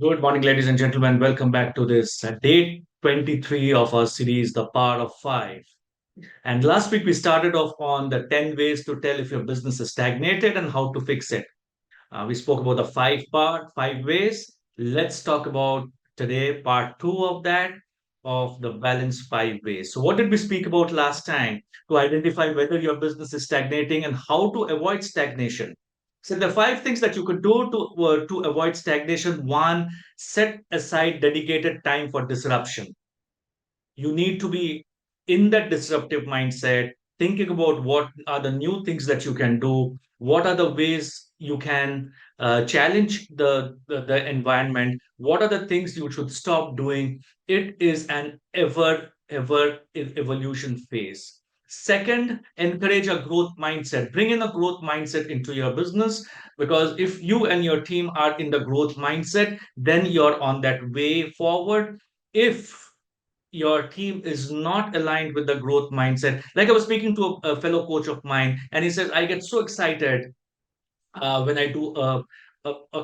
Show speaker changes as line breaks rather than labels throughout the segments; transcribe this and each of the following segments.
Good morning, ladies and gentlemen. Welcome back to this day 23 of our series, The Power of Five. And last week we started off on the 10 ways to tell if your business is stagnated and how to fix it. We spoke about the five ways. Let's talk about today part two of that, of the balanced five ways. So, what did we speak about last time? To identify whether your business is stagnating and how to avoid stagnation. So, the five things that you could do to avoid stagnation. One, set aside dedicated time for disruption. You need to be in that disruptive mindset, thinking about what are the new things that you can do, what are the ways you can challenge the environment, what are the things you should stop doing. It is an evolution phase. Second, encourage a growth mindset. Bring in a growth mindset into your business, because if you and your team are in the growth mindset, then you're on that way forward. If your team is not aligned with the growth mindset. Like I was speaking to a fellow coach of mine, and he says, I get so excited when I do a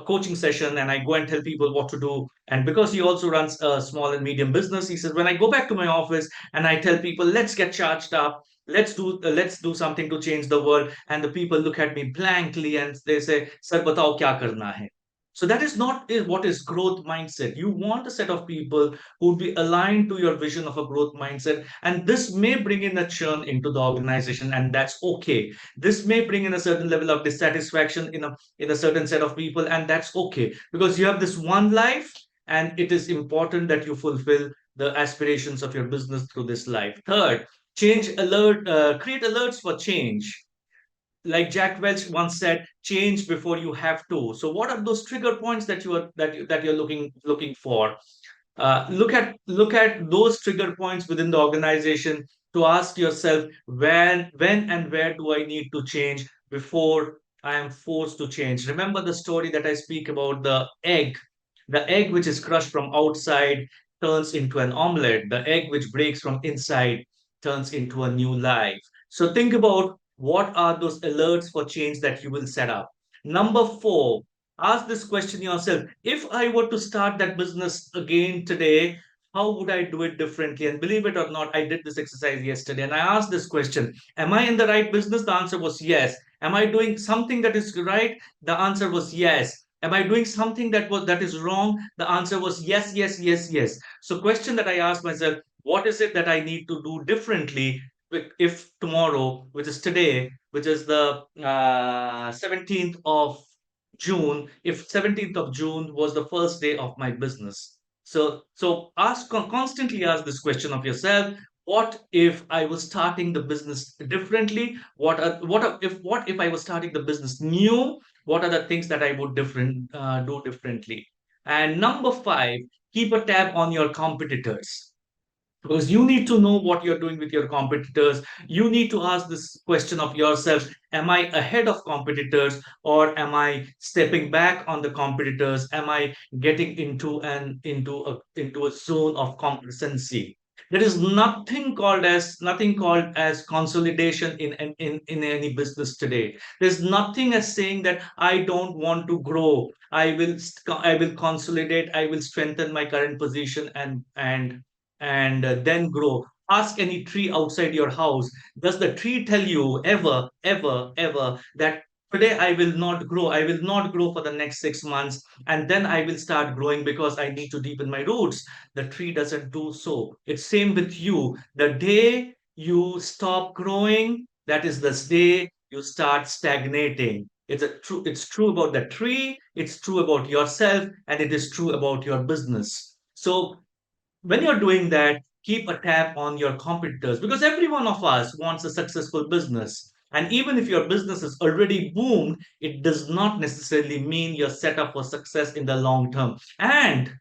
coaching session and I go and tell people what to do. And because he also runs a small and medium business, he says, when I go back to my office and I tell people, let's get charged up. Let's do something to change the world, and the people look at me blankly and they say, "Sir, batao kya karna hai?" So that is not what is growth mindset. You want a set of people who would be aligned to your vision of a growth mindset, and this may bring in a churn into the organization, and that's okay. This may bring in a certain level of dissatisfaction in a certain set of people, and that's okay, because you have this one life, and it is important that you fulfill the aspirations of your business through this life. Third, create alerts for change. Like Jack Welch once said, change before you have to. So what are those trigger points that you're looking for? Look at those trigger points within the organization, to ask yourself, when and where do I need to change before I am forced to change. Remember the story that I speak about, the egg which is crushed from outside turns into an omelette, the egg which breaks from inside turns into a new life. So think about what are those alerts for change that you will set up. Number 4, ask this question yourself: if I were to start that business again today, how would I do it differently? And believe it or not, I did this exercise yesterday and I asked this question: am I in the right business? The answer was yes. Am I doing something that is right? The answer was yes. Am I doing something that is wrong? The answer was yes, yes, yes, yes. So question that I asked myself: what is it that I need to do differently if tomorrow, which is today, which is the 17th of June, if 17th of June was the first day of my business. So constantly ask this question of yourself: what if I was starting the business differently? What if I was starting the business new? What are the things that I would do differently? And number 5, keep a tab on your competitors, because you need to know what you're doing with your competitors. You need to ask this question of yourself: am I ahead of competitors, or am I stepping back on the competitors? Am I getting into a zone of complacency? There is nothing called as consolidation in any business today. There's nothing as saying that I don't want to grow, I will consolidate, I will strengthen my current position and then grow. Ask any tree outside your house. Does the tree tell you ever, ever, ever that today I will not grow? I will not grow for the next 6 months, and then I will start growing because I need to deepen my roots. The tree doesn't do so. It's same with you. The day you stop growing, that is the day you start stagnating. It's true about the tree, it's true about yourself, and it is true about your business. So when you're doing that, keep a tab on your competitors, because every one of us wants a successful business. And even if your business is already boomed, it does not necessarily mean you're set up for success in the long term. And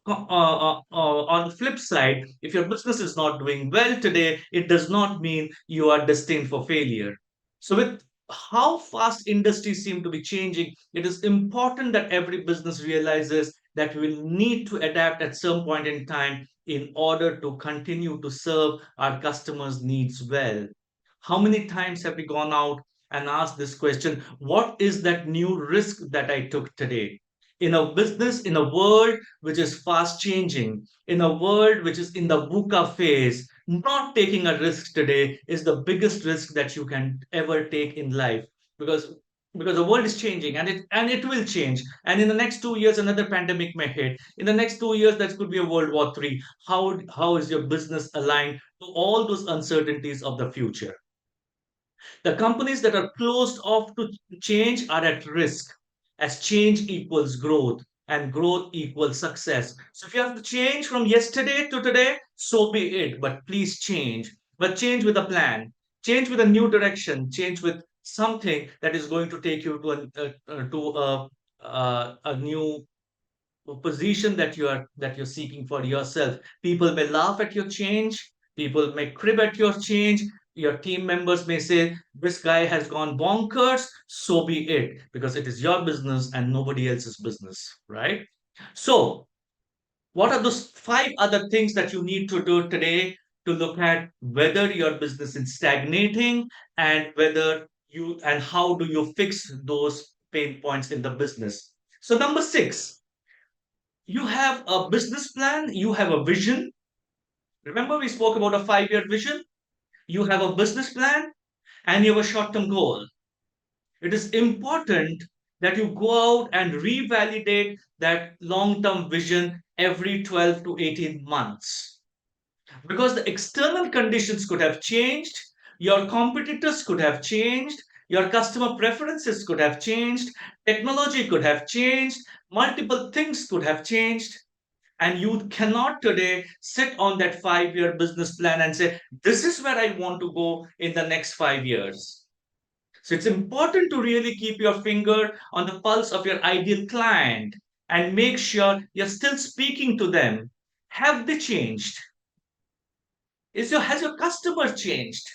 on the flip side, if your business is not doing well today, it does not mean you are destined for failure. So, with how fast industries seem to be changing, it is important that every business realizes that we will need to adapt at some point in time in order to continue to serve our customers' needs well. How many times have we gone out and asked this question: what is that new risk that I took today? In a business, in a world which is fast changing, in a world which is in the VUCA phase, not taking a risk today is the biggest risk that you can ever take in life, because the world is changing, and it will change. And in the next 2 years, another pandemic may hit. In the next 2 years, that could be a World War III. How is your business aligned to all those uncertainties of the future? The companies that are closed off to change are at risk, as change equals growth and growth equals success. So if you have to change from yesterday to today, so be it. But please change. But change with a plan, change with a new direction, change with something that is going to take you to a new position that you're seeking for yourself. People may laugh at your change, people may crib at your change, your team members may say this guy has gone bonkers. So be it, because it is your business and nobody else's business, right? So what are those five other things that you need to do today to look at whether your business is stagnating, and whether you and how do you fix those pain points in the business? So number 6, you have a business plan, you have a vision. Remember, we spoke about a 5-year vision. You have a business plan and you have a short term goal. It is important that you go out and revalidate that long term vision every 12 to 18 months, because the external conditions could have changed, your competitors could have changed, your customer preferences could have changed, technology could have changed, multiple things could have changed. And you cannot today sit on that 5-year business plan and say, this is where I want to go in the next 5 years. So it's important to really keep your finger on the pulse of your ideal client and make sure you're still speaking to them. Have they changed? Has your customer changed?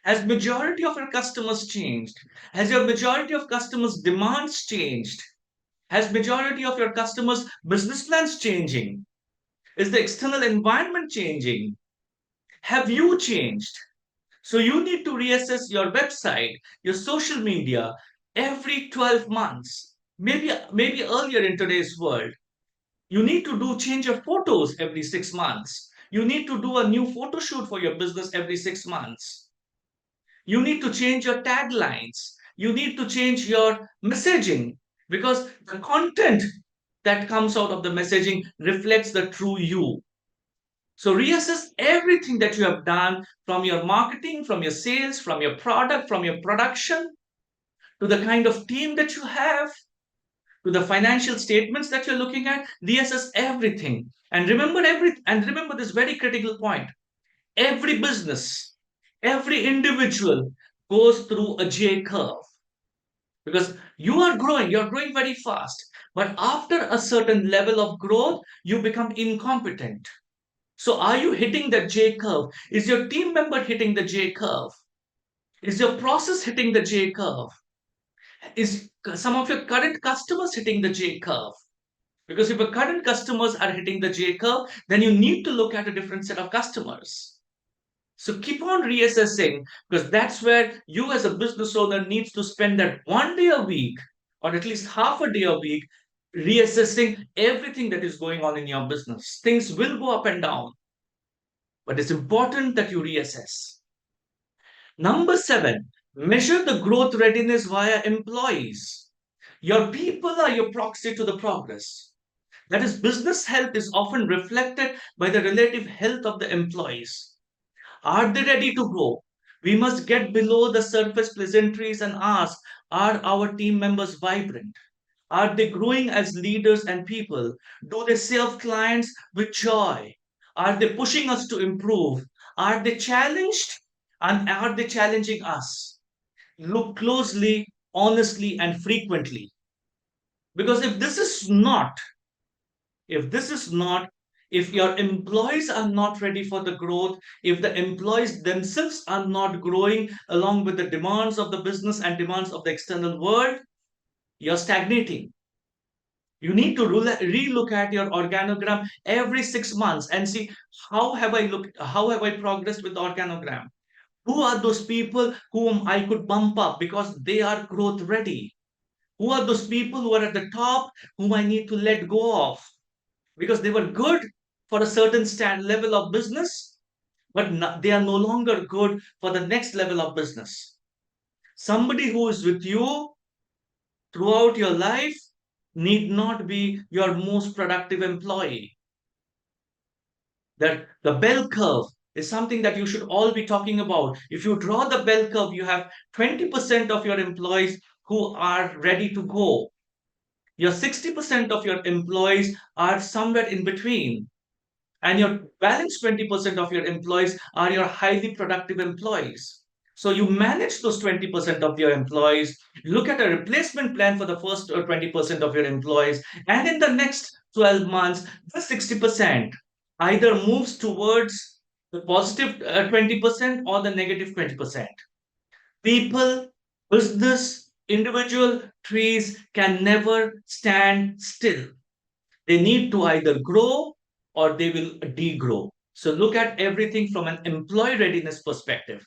Has majority of your customers changed? Has your majority of customers' demands changed? Has majority of your customers' business plans changing? Is the external environment changing? Have you changed? So you need to reassess your website, your social media every 12 months. Maybe earlier in today's world. You need to do change your photos every 6 months. You need to do a new photo shoot for your business every 6 months. You need to change your taglines. You need to change your messaging, because the content that comes out of the messaging reflects the true you. So reassess everything that you have done, from your marketing, from your sales, from your product, from your production, to the kind of team that you have, to the financial statements that you're looking at. Reassess everything. And remember this very critical point. Every business, every individual goes through a J curve, because you're growing very fast. But after a certain level of growth, you become incompetent. So are you hitting the J curve? Is your team member hitting the J curve? Is your process hitting the J curve? Is some of your current customers hitting the J curve? Because if your current customers are hitting the J curve, then you need to look at a different set of customers. So keep on reassessing, because that's where you as a business owner needs to spend that 1 day a week, or at least half a day a week, reassessing everything that is going on in your business. Things will go up and down, but it's important that you reassess. Number 7, measure the growth readiness via employees. Your people are your proxy to the progress. That is, business health is often reflected by the relative health of the employees. Are they ready to grow? We must get below the surface pleasantries and ask, are our team members vibrant? Are they growing as leaders and people? Do they serve clients with joy? Are they pushing us to improve? Are they challenged? And are they challenging us? Look closely, honestly, and frequently. Because if this is not, if your employees are not ready for the growth, if the employees themselves are not growing along with the demands of the business and demands of the external world, you're stagnating. You need to relook at your organogram every 6 months and see, how have I progressed with the organogram? Who are those people whom I could bump up because they are growth ready? Who are those people who are at the top whom I need to let go of? Because they were good for a certain level of business, but they are no longer good for the next level of business. Somebody who is with you throughout your life need not be your most productive employee. That the bell curve is something that you should all be talking about. If you draw the bell curve, you have 20% of your employees who are ready to go. Your 60% of your employees are somewhere in between. And your balance 20% of your employees are your highly productive employees. So you manage those 20% of your employees, look at a replacement plan for the first 20% of your employees, and in the next 12 months, the 60% either moves towards the positive 20% or the negative 20%. People, business, individual trees can never stand still. They need to either grow or they will degrow. So look at everything from an employee readiness perspective.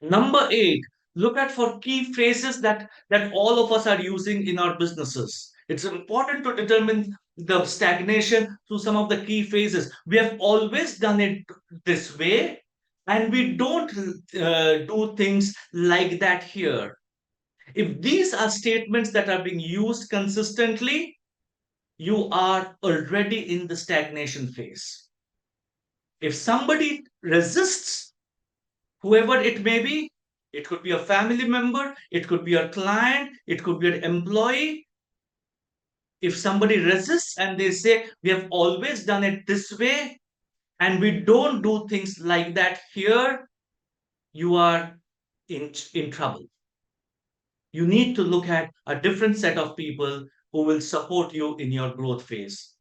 Number eight, look at for key phrases that all of us are using in our businesses. It's important to determine the stagnation through some of the key phases. We have always done it this way, and we don't do things like that here. If these are statements that are being used consistently, you are already in the stagnation phase. If somebody resists, whoever it may be, it could be a family member, it could be a client, it could be an employee. If somebody resists and they say, we have always done it this way and we don't do things like that here, you are in trouble. You need to look at a different set of people who will support you in your growth phase.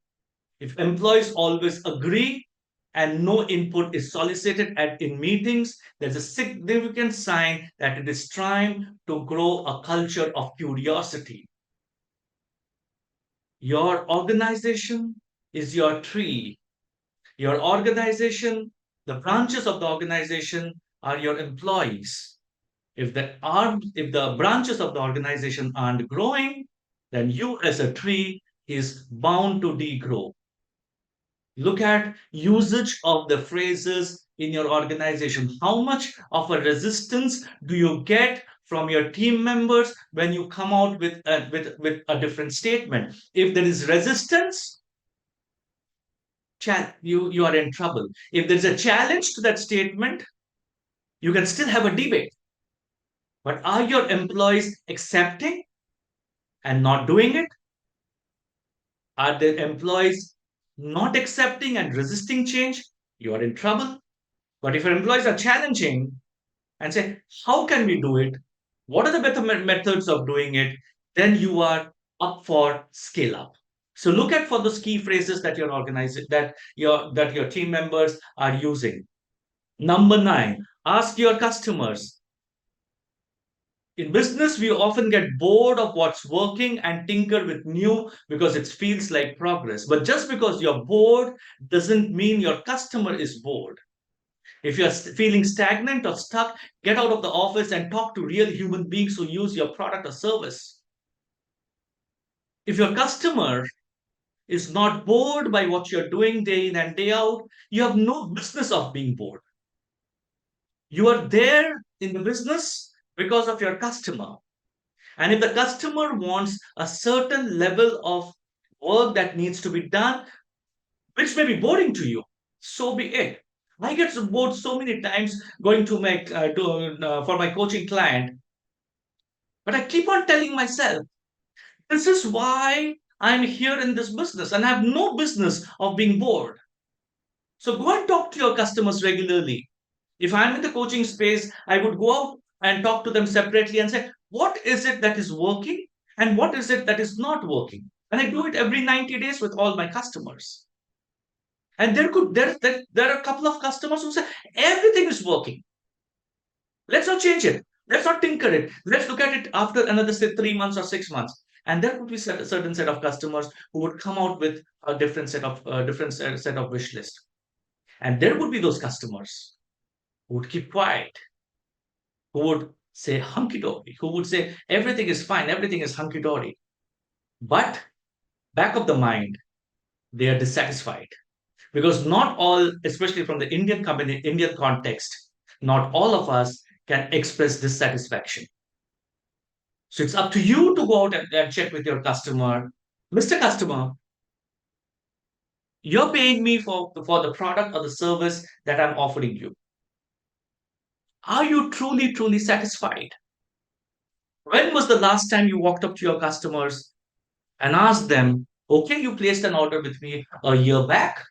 If employees always agree and no input is solicited in meetings, there's a significant sign that it is trying to grow a culture of curiosity. Your organization is your tree. Your organization, the branches of the organization are your employees. If the branches of the organization aren't growing, then you as a tree is bound to degrow. Look at usage of the phrases in your organization. How much of a resistance do you get from your team members when you come out with a different statement? If there is resistance, you are in trouble. If there's a challenge to that statement, you can still have a debate. But are your employees accepting and not doing it? Are the employees not accepting and resisting change? You are in trouble. But if your employees are challenging and say, how can we do it? What are the better methods of doing it? Then you are up for scale up. So look at for those key phrases that your organization that your team members are using. Number nine, ask your customers. In business, we often get bored of what's working and tinker with new because it feels like progress. But just because you're bored doesn't mean your customer is bored. If you're feeling stagnant or stuck, get out of the office and talk to real human beings who use your product or service. If your customer is not bored by what you're doing day in and day out, you have no business of being bored. You are there in the business because of your customer. And if the customer wants a certain level of work that needs to be done, which may be boring to you, so be it. I get bored so many times going to for my coaching client, but I keep on telling myself, this is why I'm here in this business and I have no business of being bored. So go and talk to your customers regularly. If I'm in the coaching space, I would go out and talk to them separately and say, what is it that is working and what is it that is not working? And I do it every 90 days with all my customers. And there are a couple of customers who say everything is working. Let's not change it. Let's not tinker it. Let's look at it after another say 3 months or 6 months. And there would be a certain set of customers who would come out with a different set of wish list. And there would be those customers who would keep quiet, who would say hunky-dory, who would say everything is fine, everything is hunky-dory. But back of the mind, they are dissatisfied. Because not all, especially from the Indian context, not all of us can express dissatisfaction. So it's up to you to go out and check with your customer. Mr. Customer, you're paying me for the product or the service that I'm offering you. Are you truly, truly satisfied? When was the last time you walked up to your customers and asked them, okay, you placed an order with me a year back?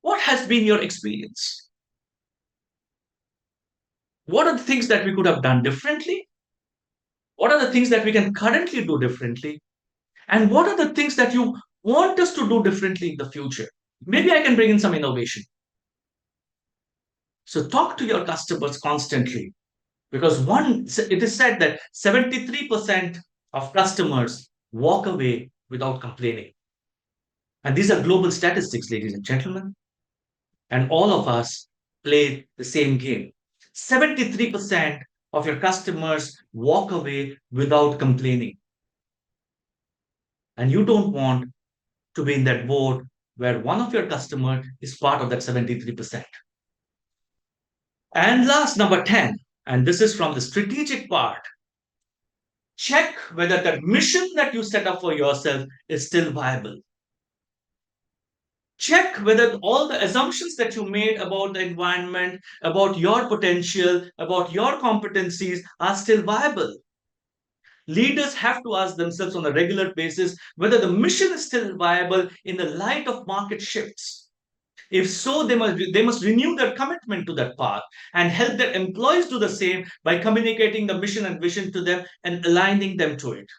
What has been your experience? What are the things that we could have done differently? What are the things that we can currently do differently? And what are the things that you want us to do differently in the future? Maybe I can bring in some innovation. So talk to your customers constantly because it is said that 73% of customers walk away without complaining. And these are global statistics, ladies and gentlemen. And all of us play the same game. 73% of your customers walk away without complaining. And you don't want to be in that boat where one of your customers is part of that 73%. And last, number 10, and this is from the strategic part. Check whether that mission that you set up for yourself is still viable. Check whether all the assumptions that you made about the environment, about your potential, about your competencies are still viable. Leaders have to ask themselves on a regular basis whether the mission is still viable in the light of market shifts. If so, they must renew their commitment to that path and help their employees do the same by communicating the mission and vision to them and aligning them to it.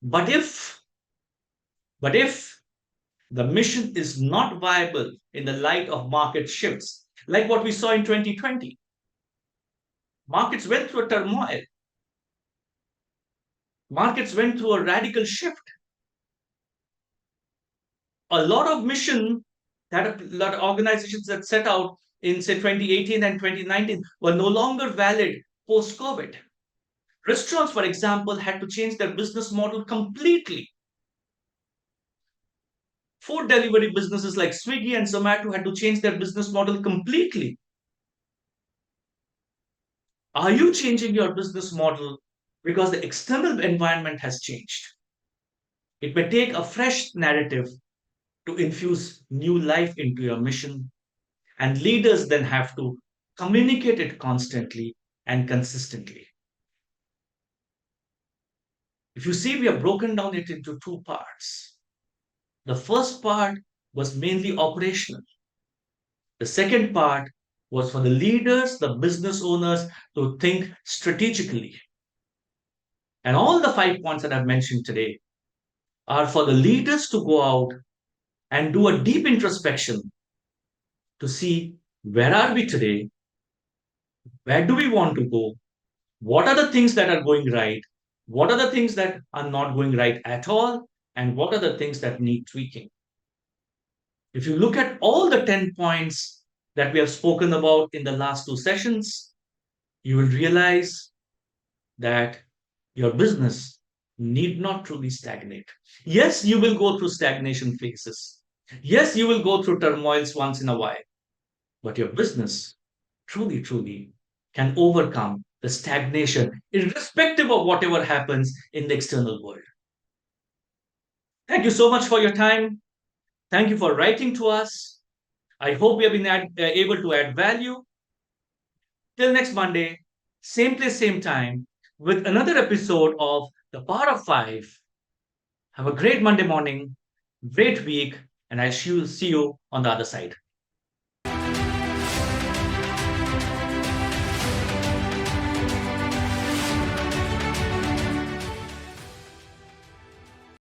But if the mission is not viable in the light of market shifts, like what we saw in 2020, markets went through a turmoil. Markets went through a radical shift. A lot of mission that a lot of organizations that set out in say 2018 and 2019 were no longer valid post COVID. Restaurants, for example, had to change their business model completely. Food delivery businesses like Swiggy and Zomato had to change their business model completely. Are you changing your business model because the external environment has changed? It may take a fresh narrative to infuse new life into your mission, and leaders then have to communicate it constantly and consistently. If you see, we have broken down it into two parts. The first part was mainly operational. The second part was for the leaders, the business owners to think strategically. And all the 5 points that I've mentioned today are for the leaders to go out and do a deep introspection to see where are we today, where do we want to go, what are the things that are going right, what are the things that are not going right at all, and what are the things that need tweaking. If you look at all the 10 points that we have spoken about in the last two sessions, you will realize that your business need not truly stagnate. Yes, you will go through stagnation phases. Yes, you will go through turmoils once in a while, but your business truly, truly can overcome the stagnation, irrespective of whatever happens in the external world. Thank you so much for your time. Thank you for writing to us. I hope we have been able to add value. Till next Monday, same place, same time, with another episode of The Power of Five. Have a great Monday morning, great week, and I shall see you on the other side.